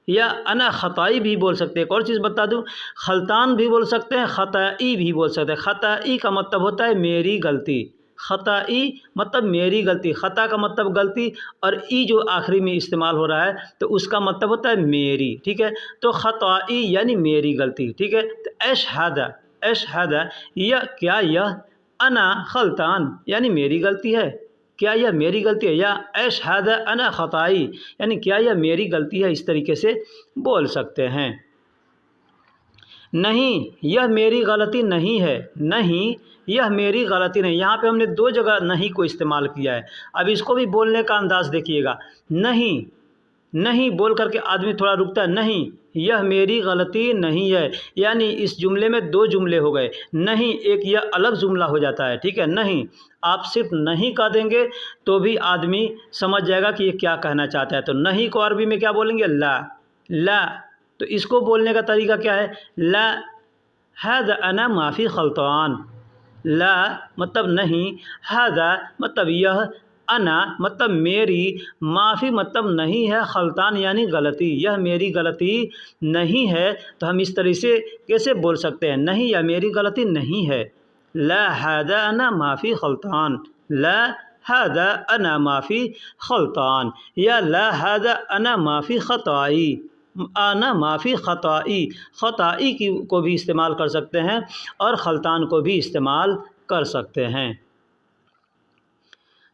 या अना ख़ताई भी बोल सकते हैं। एक और चीज़ बता दूं, खल्तान भी बोल सकते हैं, ख़ताई भी बोल सकते हैं। ख़ताई का मतलब होता है मेरी गलती, ख़ताई मतलब मेरी गलती, ख़ता का मतलब गलती, और ई जो आखिरी में इस्तेमाल हो रहा है तो उसका मतलब होता है मेरी, ठीक है। तो ख़ताई यानी मेरी गलती, ठीक है। तो अशहादा, अशहादा यह क्या यह अना खल्तान यानी मेरी गलती है, क्या यह मेरी गलती है, या अशहादा अना ख़ताई यानी क्या यह मेरी गलती है, इस तरीके से बोल सकते हैं। नहीं यह मेरी गलती नहीं है, नहीं यह मेरी गलती नहीं, यहाँ पे हमने 2 जगह नहीं को इस्तेमाल किया है। अब इसको भी बोलने का अंदाज़ देखिएगा, नहीं, नहीं बोल करके आदमी थोड़ा रुकता है, नहीं यह मेरी गलती नहीं है, यानी इस जुमले में 2 जुमले हो गए। नहीं एक यह अलग जुमला हो जाता है, ठीक है। नहीं आप सिर्फ नहीं कह देंगे तो भी आदमी समझ जाएगा कि ये क्या कहना चाहता है। तो नहीं को अरबी में क्या बोलेंगे, ला, ला। तो इसको बोलने का तरीका क्या है, ला हादा अना माफ़ी खल्तान, ला मतलब नहीं, हादा मतलब यह, अना मतलब मेरी, माफ़ी मतलब नहीं है, खल्तान यानी गलती, यह मेरी गलती नहीं है। तो हम इस तरह से कैसे बोल सकते हैं, नहीं या मेरी गलती नहीं है। ला हादा अना माफ़ी खल्तान, ला हादा अना माफ़ी खल्तान, या ला हादा अना माफ़ी ख़ताई, अना माफ़ी ख़ताई, ख़ताई की को भी इस्तेमाल कर सकते हैं और खल्तान को भी इस्तेमाल कर सकते हैं।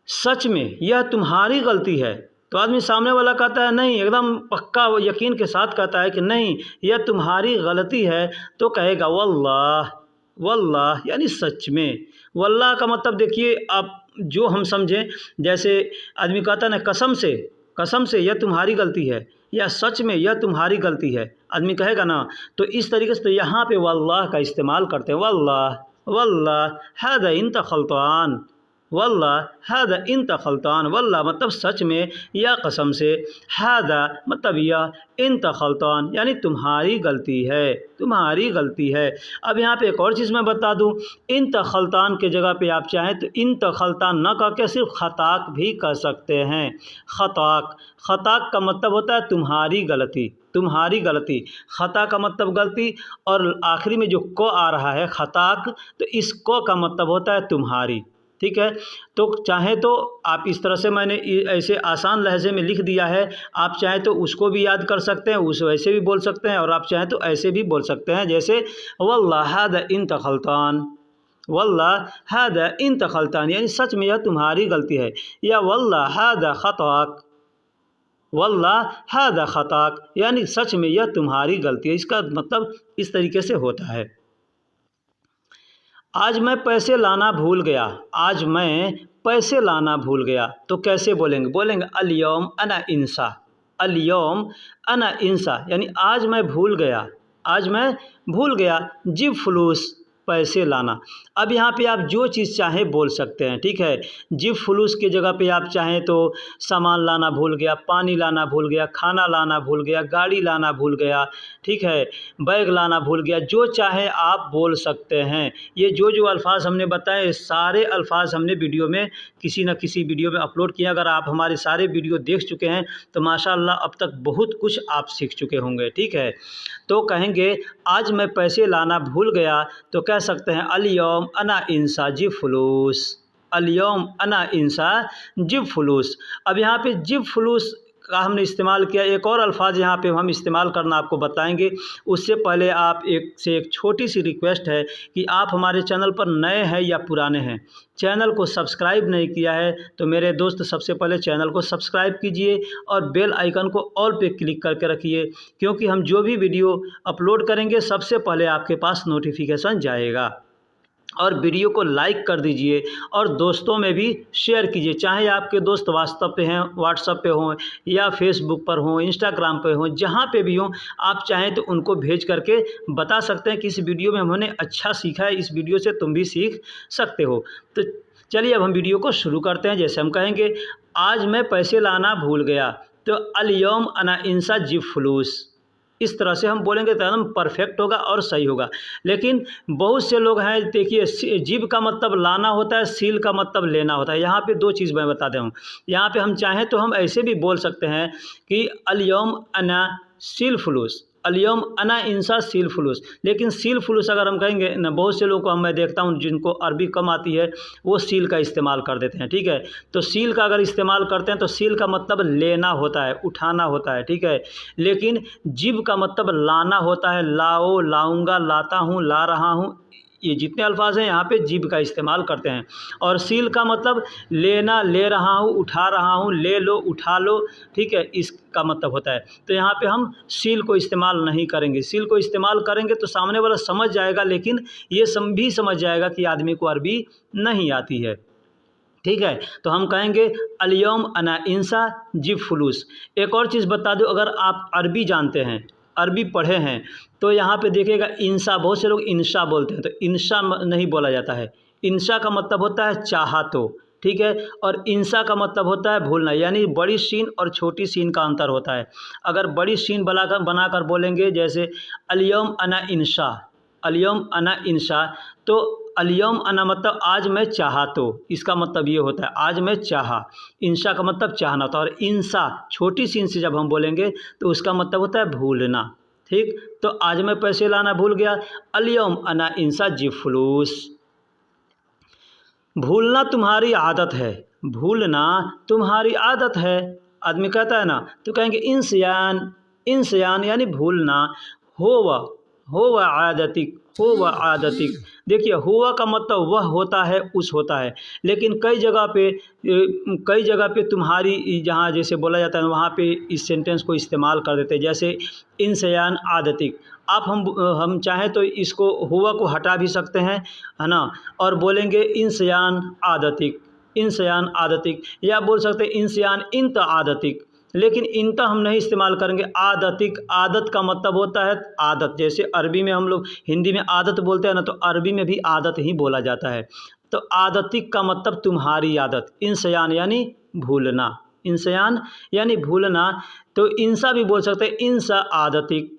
सच में यह तुम्हारी गलती है, तो आदमी सामने वाला कहता है नहीं, एकदम पक्का यकीन के साथ कहता है कि नहीं यह तुम्हारी गलती है, तो कहेगा वल्लाह, वल्लाह यानी सच में। वल्लाह का मतलब देखिए आप जो हम समझें, जैसे आदमी कहता है ना कसम से, कसम से यह तुम्हारी गलती है, या सच में यह तुम्हारी गलती है, आदमी कहेगा ना। तो इस तरीके से तो यहाँ पे वल्लाह का इस्तेमाल करते हैं, वल्लाह, वल्लाह हादा इंत खल्तान, वल्लाह हादा इंत खल्तान, वल्लाह मतलब सच में, या कसम से, हादा मतलब यह, इंत खल्तान यानी तुम्हारी गलती है, तुम्हारी गलती है। अब यहाँ पे एक और चीज़ मैं बता दूँ, इंत खल्तान के जगह पे आप चाहें तो इंत खल्तान न कह के सिर्फ खताक भी कह सकते हैं। खताक, खताक का मतलब होता है तुम्हारी गलती, तुम्हारी गलती। खता का मतलब गलती, और आखिरी में जो को आ रहा है खताक, तो इस को का मतलब होता है तुम्हारी। ठीक है, तो चाहें तो आप इस तरह से, मैंने ऐसे आसान लहजे में लिख दिया है, आप चाहें तो उसको भी याद कर सकते हैं, उस वैसे भी बोल सकते हैं, और आप चाहें तो ऐसे भी बोल सकते हैं, जैसे वल्लाह हादा इंत खल्तान, वल्लाह हादा इंत खल्तान यानी सच में यह तुम्हारी गलती है, या वल्लाह हादा खताक, वल्लाह हादा खताक यानी सच में यह तुम्हारी गलती है। इसका मतलब इस तरीके से होता है। आज मैं पैसे लाना भूल गया, आज मैं पैसे लाना भूल गया, तो कैसे बोलेंगे? बोलेंगे अल-यौम अना इंसा, अल-यौम अना इंसा यानी आज मैं भूल गया, आज मैं भूल गया, जिब फुलूस पैसे लाना। अब यहाँ पे आप जो चीज़ चाहें बोल सकते हैं, ठीक है। जिब फुलूस के जगह पे आप चाहें तो सामान लाना भूल गया, पानी लाना भूल गया, खाना लाना भूल गया, गाड़ी लाना भूल गया, ठीक है, बैग लाना भूल गया, जो चाहे आप बोल सकते हैं। ये जो जो अल्फ़ाज़ हमने बताए, सारे अल्फ़ाज़ हमने वीडियो में किसी न किसी वीडियो में अपलोड किया। अगर आप हमारे सारे वीडियो देख चुके हैं तो माशाअल्लाह अब तक बहुत कुछ आप सीख चुके होंगे, ठीक है। तो कहेंगे आज मैं पैसे लाना भूल गया, तो कह सकते हैं अल-यौम अना इंसा जिब फुलूस, अल-यौम अना इंसा जिब फुलूस। अब यहाँ पे जिब फुलूस का हमने इस्तेमाल किया। एक और अल्फ़ाज़ यहाँ पे हम इस्तेमाल करना आपको बताएंगे, उससे पहले आप एक छोटी सी रिक्वेस्ट है कि आप हमारे चैनल पर नए हैं या पुराने हैं, चैनल को सब्सक्राइब नहीं किया है तो मेरे दोस्त सबसे पहले चैनल को सब्सक्राइब कीजिए और बेल आइकन को ऑल पे क्लिक करके रखिए, क्योंकि हम जो भी वीडियो अपलोड करेंगे सबसे पहले आपके पास नोटिफिकेशन जाएगा। और वीडियो को लाइक कर दीजिए और दोस्तों में भी शेयर कीजिए, चाहे आपके दोस्त व्हाट्सएप पे हैं, व्हाट्सएप पे हों या फेसबुक पर हों, इंस्टाग्राम पे हों, जहाँ पे भी हों, आप चाहें तो उनको भेज करके बता सकते हैं कि इस वीडियो में हमने अच्छा सीखा है, इस वीडियो से तुम भी सीख सकते हो। तो चलिए अब हम वीडियो को शुरू करते हैं। जैसे हम कहेंगे आज मैं पैसे लाना भूल गया, तो अल-यौम अना इंसा जिब फुलूस, इस तरह से हम बोलेंगे तो एकदम परफेक्ट होगा और सही होगा। लेकिन बहुत से लोग हैं, देखिए जिब का मतलब लाना होता है, सील का मतलब लेना होता है। यहाँ पे दो चीज़ मैं बता दूँ, यहाँ पे हम चाहें तो हम ऐसे भी बोल सकते हैं कि अल-यौम अना सील फुलूस, अल-यौम अना इंसा सील फुलूस। लेकिन सील फुलूस अगर हम कहेंगे ना, बहुत से लोगों को मैं देखता हूँ जिनको अरबी कम आती है वो सील का इस्तेमाल कर देते हैं, ठीक है। तो सील का अगर इस्तेमाल करते हैं तो सील का मतलब लेना होता है, उठाना होता है, ठीक है। लेकिन जिब का मतलब लाना होता है, लाओ, लाऊंगा, लाता हूँ, ला रहा हूँ, ये जितने अल्फाज हैं यहाँ पे जिब का इस्तेमाल करते हैं। और सील का मतलब लेना, ले रहा हूँ, उठा रहा हूँ, ले लो, उठा लो, ठीक है, इसका मतलब होता है। तो यहाँ पे हम सील को इस्तेमाल नहीं करेंगे। सील को इस्तेमाल करेंगे तो सामने वाला समझ जाएगा, लेकिन ये भी समझ जाएगा कि आदमी को अरबी नहीं आती है, ठीक है। तो हम कहेंगे अल-यौम अना इंसा जिब फुलूस। एक और चीज़ बता दो, अगर आप अरबी जानते हैं, अरबी पढ़े हैं, तो यहाँ पे देखिएगा इंसा, बहुत से लोग इंशा बोलते हैं, तो इंशा नहीं बोला जाता है। इंशा का मतलब होता है चाहा तो, ठीक है, और इंसा का मतलब होता है भूलना, यानी बड़ी शीन और छोटी शीन का अंतर होता है। अगर बड़ी शीन बनाकर बोलेंगे जैसे अल-यौम अना इंशा, अल-यौम अना इंशा, तो अल-यौम अना मतलब आज मैं चाहा तो, इसका मतलब ये होता है आज मैं चाहा। इंशा का मतलब चाहना होता है, और इंसा छोटी सी से जब हम बोलेंगे तो उसका मतलब होता है भूलना, ठीक। तो आज मैं पैसे लाना भूल गया, अल-यौम अना इंसा जिब फुलूस। भूलना तुम्हारी आदत है, भूलना तुम्हारी आदत है, आदमी कहता है ना, तो कहेंगे इंसियान, इंसियान यानी भूलना, हो व आदतिक, हो व आदतिक। देखिए हुआ का मतलब वह होता है, उस होता है, लेकिन कई जगह पे तुम्हारी जहाँ जैसे बोला जाता है वहाँ पे इस सेंटेंस को इस्तेमाल कर देते हैं, जैसे इंसियान आदतिक। आप हम चाहें तो इसको हुआ को हटा भी सकते हैं, है ना, और बोलेंगे इंसियान आदतिक, इंसियान आदतिक, या बोल सकते हैं इंसियान इंत आदतिक, लेकिन इंता हम नहीं इस्तेमाल करेंगे। आदतिक, आदत का मतलब होता है आदत। जैसे अरबी में हम लोग हिंदी में आदत बोलते हैं ना, तो अरबी में भी आदत ही बोला जाता है। तो आदतिक का मतलब तुम्हारी आदत। इंसयान यानी भूलना, इंसयान यानी भूलना। तो इंसा भी बोल सकते हैं, इंसा आदतिक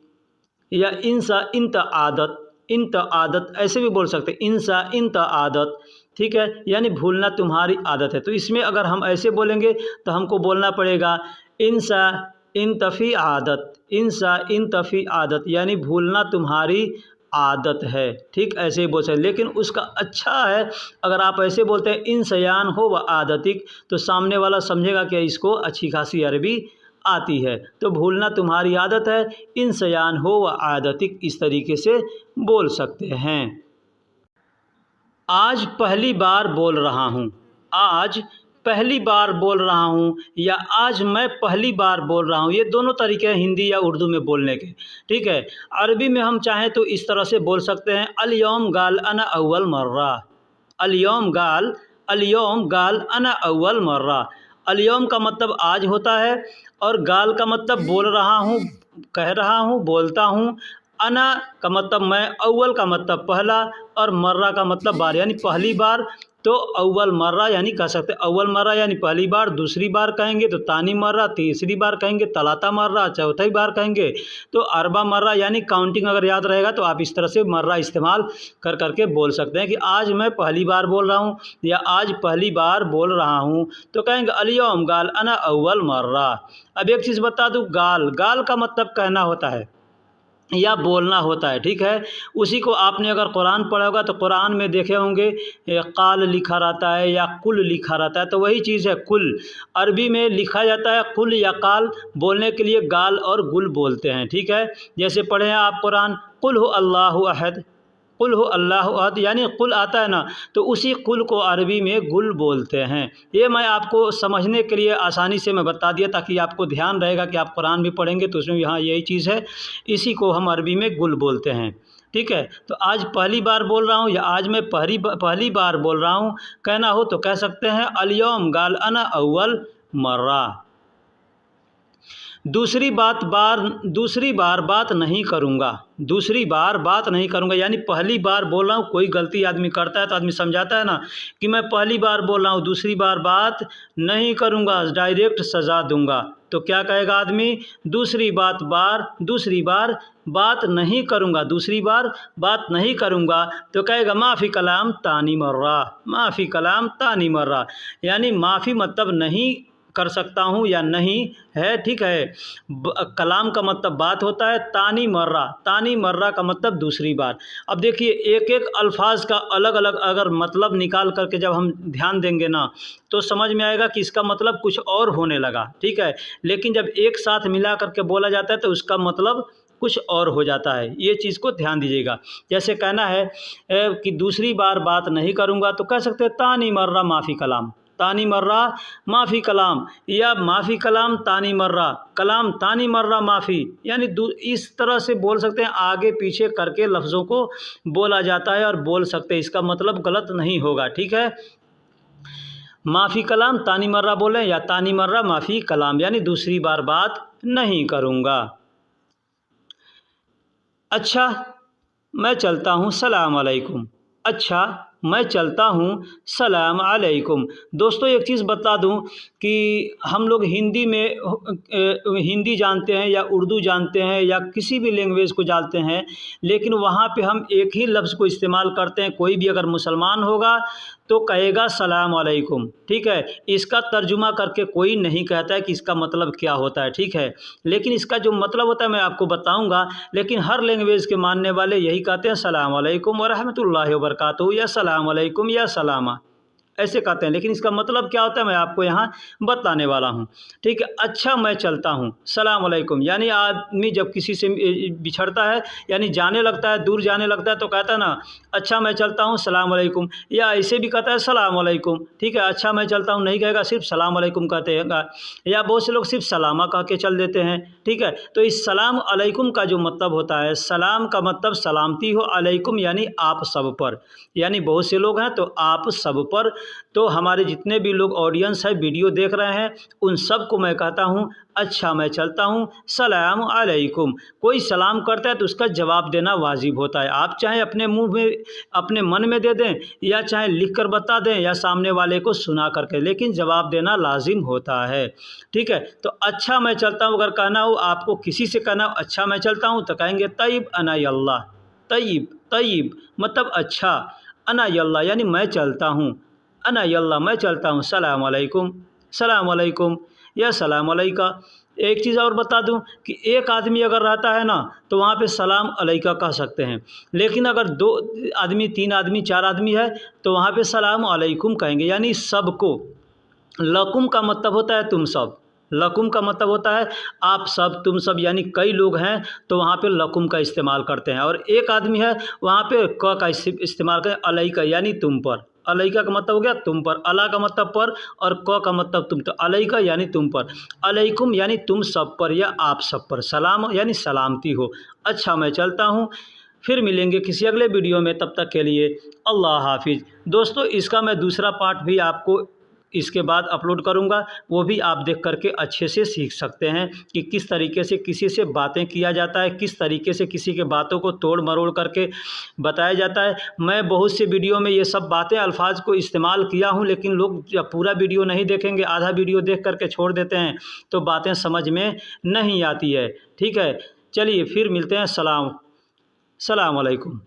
या इंसा इंत आदत, इंत आदत ऐसे भी बोल सकते हैं, इंसा इंत आदत। ठीक है, यानी भूलना तुम्हारी आदत है। तो इसमें अगर हम ऐसे बोलेंगे तो हमको बोलना पड़ेगा इंसा इन तफ़ी आदत, इंसा इन तफ़ी आदत, यानी भूलना तुम्हारी आदत है। ठीक, ऐसे ही बोल सकते। लेकिन उसका अच्छा है अगर आप ऐसे बोलते हैं इंसयान हो व आदतिक, तो सामने वाला समझेगा कि इसको अच्छी खासी अरबी आती है। तो भूलना तुम्हारी आदत है, इंसयान हो व आदतिक, इस तरीके से बोल सकते हैं। आज पहली बार बोल रहा हूँ, आज पहली बार बोल रहा हूँ या आज मैं पहली बार बोल रहा हूँ, ये दोनों तरीके हैं हिंदी या उर्दू में बोलने के। ठीक है, अरबी में हम चाहें तो इस तरह से बोल सकते हैं, अल-यौम गाल अना अव्वल मर्रा, अल-यौम गाल अना अव्वल मर्रा। अल-यौम का मतलब आज होता है और गाल का मतलब बोल रहा हूँ, कह रहा हूँ, बोलता हूँ। अना का मतलब मैं, अव्वल का मतलब पहला, और मर्रा का मतलब बार, यानी पहली बार। तो अव्वल मर्रा यानी कह सकते हैं अव्वल मर्रा यानी पहली बार, दूसरी बार कहेंगे तो तानी मर्रा, तीसरी बार कहेंगे तलाता मर्रा, चौथी बार कहेंगे तो अरबा मर्रा। यानी काउंटिंग अगर याद रहेगा तो आप इस तरह से मर्रा इस्तेमाल कर करके बोल सकते हैं कि आज मैं पहली बार बोल रहा हूँ या आज पहली बार बोल रहा हूँ। तो कहेंगे अल-यौम गाल अना अव्वल मर्रा। अब एक चीज़ बता दूँ, गाल, गाल का मतलब कहना होता है या बोलना होता है। ठीक है, उसी को आपने अगर कुरान पढ़ा होगा तो कुरान में देखे होंगे काल लिखा रहता है या कुल लिखा रहता है, तो वही चीज़ है कुल। अरबी में लिखा जाता है कुल या काल, बोलने के लिए गाल और गुल बोलते हैं। ठीक है, जैसे पढ़े हैं आप कुरान, कुल हु अल्लाहु अहद, कुल हो अल्लाह अहद, यानी कुल आता है ना, तो उसी कुल को अरबी में गुल बोलते हैं। ये मैं आपको समझने के लिए आसानी से मैं बता दिया ताकि आपको ध्यान रहेगा कि आप कुरान भी पढ़ेंगे तो उसमें यहाँ यही चीज़ है, इसी को हम अरबी में गुल बोलते हैं। ठीक है, तो आज पहली बार बोल रहा हूँ या आज मैं पहली बार बोल रहा हूँ कहना हो तो कह सकते हैं अल-यौम गाल अना अव्वल मर्रा। दूसरी बार बात नहीं करूँगा, दूसरी बार बात नहीं करूँगा, यानी पहली बार बोल रहा हूँ, कोई गलती आदमी करता है तो आदमी समझाता है ना कि मैं पहली बार बोल रहा हूँ, दूसरी बार बात नहीं करूँगा, डायरेक्ट सज़ा दूँगा। तो क्या कहेगा आदमी, दूसरी बार बात नहीं करूँगा, दूसरी बार बात नहीं करूँगा। तो कहेगा माफ़ी कलाम तानी मर्रा, माफ़ी कलाम तानी मर्रा, यानी माफ़ी मतलब नहीं कर सकता हूँ या नहीं है। ठीक है, कलाम का मतलब बात होता है, तानी मर्रा का मतलब दूसरी बार। अब देखिए एक एक अल्फाज का अलग अलग अगर मतलब निकाल करके जब हम ध्यान देंगे ना तो समझ में आएगा कि इसका मतलब कुछ और होने लगा। ठीक है, लेकिन जब एक साथ मिला करके बोला जाता है तो उसका मतलब कुछ और हो जाता है, ये चीज़ को ध्यान दीजिएगा। जैसे कहना है कि दूसरी बार बात नहीं करूँगा तो कह सकते हैं तानी मर्रा माफ़ी कलाम, तानी मर्रा माफ़ी कलाम, या माफ़ी कलाम तानी मर्रा, कलाम तानी मर्रा माफ़ी, यानी इस तरह से बोल सकते हैं, आगे पीछे करके लफ्ज़ों को बोला जाता है और बोल सकते हैं, इसका मतलब गलत नहीं होगा। ठीक है, माफ़ी कलाम तानी मर्रा बोलें या तानी मर्रा माफ़ी कलाम, यानी दूसरी बार बात नहीं करूँगा। अच्छा मैं चलता हूँ, सलाम अलैकुम। अच्छा मैं चलता हूँ, सलाम अलैकुम। दोस्तों एक चीज़ बता दूँ कि हम लोग हिंदी में हिंदी जानते हैं या उर्दू जानते हैं या किसी भी लैंग्वेज को जानते हैं, लेकिन वहाँ पे हम एक ही लफ्ज़ को इस्तेमाल करते हैं। कोई भी अगर मुसलमान होगा तो कहेगा सलाम अलैकुम। ठीक है, इसका तर्जुमा करके कोई नहीं कहता है कि इसका मतलब क्या होता है। ठीक है, लेकिन इसका जो मतलब होता है मैं आपको बताऊंगा, लेकिन हर लैंग्वेज के मानने वाले यही कहते हैं सलाम अलैकुम व रहमतुल्लाहि व बरकातहू या सलाम अलैकुम या सलामा, ऐसे कहते हैं। लेकिन इसका मतलब क्या होता है मैं आपको यहाँ बताने वाला हूँ। ठीक है, अच्छा मैं चलता हूँ, सलाम अलैकुम, यानी आदमी जब किसी से बिछड़ता है यानी जाने लगता है, दूर जाने लगता है तो कहता है ना अच्छा मैं चलता हूँ सलाम अलैकुम, या ऐसे भी कहता है सलाम अलैकुम। ठीक है, अच्छा मैं चलता हूँ नहीं कहेगा, सिर्फ सलाम अलैकुम कहते हैं, या बहुत से लोग सिर्फ सलामा कह के चल देते हैं। ठीक है, तो इस सलाम अलैकुम का जो मतलब होता है, सलाम का मतलब सलामती हो, अलैकुम यानी आप सब पर, यानी बहुत से लोग हैं तो आप सब पर तो हमारे जितने भी लोग ऑडियंस है वीडियो देख रहे हैं उन सब को मैं कहता हूँ अच्छा मैं चलता हूँ, सलाम अलैकुम। कोई सलाम करता है तो उसका जवाब देना वाजिब होता है। आप चाहे अपने मुंह में अपने मन में दे दें या चाहे लिख कर बता दें या सामने वाले को सुना करके, लेकिन जवाब देना लाजिम होता है। ठीक है, तो अच्छा मैं चलता हूँ अगर कहना हो आपको, किसी से कहना हो अच्छा मैं चलता हूँ, तो कहेंगे तय्यब अना यल्लाह। तय्यब तय्यब मतलब अच्छा, अना यल्लाह यानी मैं चलता हूँ, अना यल्लाह मैं चलता हूँ, सलाम अलैकुम, सलाम अलैकुम या सलाम अलैका। एक चीज़ और बता दूं कि एक आदमी अगर रहता है ना तो वहाँ पे सलाम अलैका कह सकते हैं, लेकिन अगर 2 आदमी 3 आदमी 4 आदमी है तो वहाँ पे सलाम अलैकुम कहेंगे, यानी सबको। लकुम का मतलब होता है तुम सब, लकुम का मतलब होता है आप सब, तुम सब, यानी कई लोग हैं तो वहाँ पे लकुम का इस्तेमाल करते हैं। और एक आदमी है वहाँ पे क का इस्तेमाल करें, अलैका यानी तुम पर। अलैका का मतलब हो गया तुम पर, अला का मतलब पर और क का मतलब तुम, तो अलैका यानी तुम पर, अलैकुम यानी तुम सब पर या आप सब पर, सलाम यानी सलामती हो। अच्छा मैं चलता हूँ। फिर मिलेंगे किसी अगले वीडियो में, तब तक के लिए अल्लाह हाफिज़। दोस्तों इसका मैं दूसरा पार्ट भी आपको इसके बाद अपलोड करूंगा, वो भी आप देख करके अच्छे से सीख सकते हैं कि किस तरीके से किसी से बातें किया जाता है, किस तरीके से किसी के बातों को तोड़ मरोड़ करके बताया जाता है। मैं बहुत से वीडियो में ये सब बातें अल्फाज को इस्तेमाल किया हूँ, लेकिन लोग जब पूरा वीडियो नहीं देखेंगे, आधा वीडियो देख करके छोड़ देते हैं, तो बातें समझ में नहीं आती है। ठीक है, चलिए फिर मिलते हैं। सलाम अलैकुम।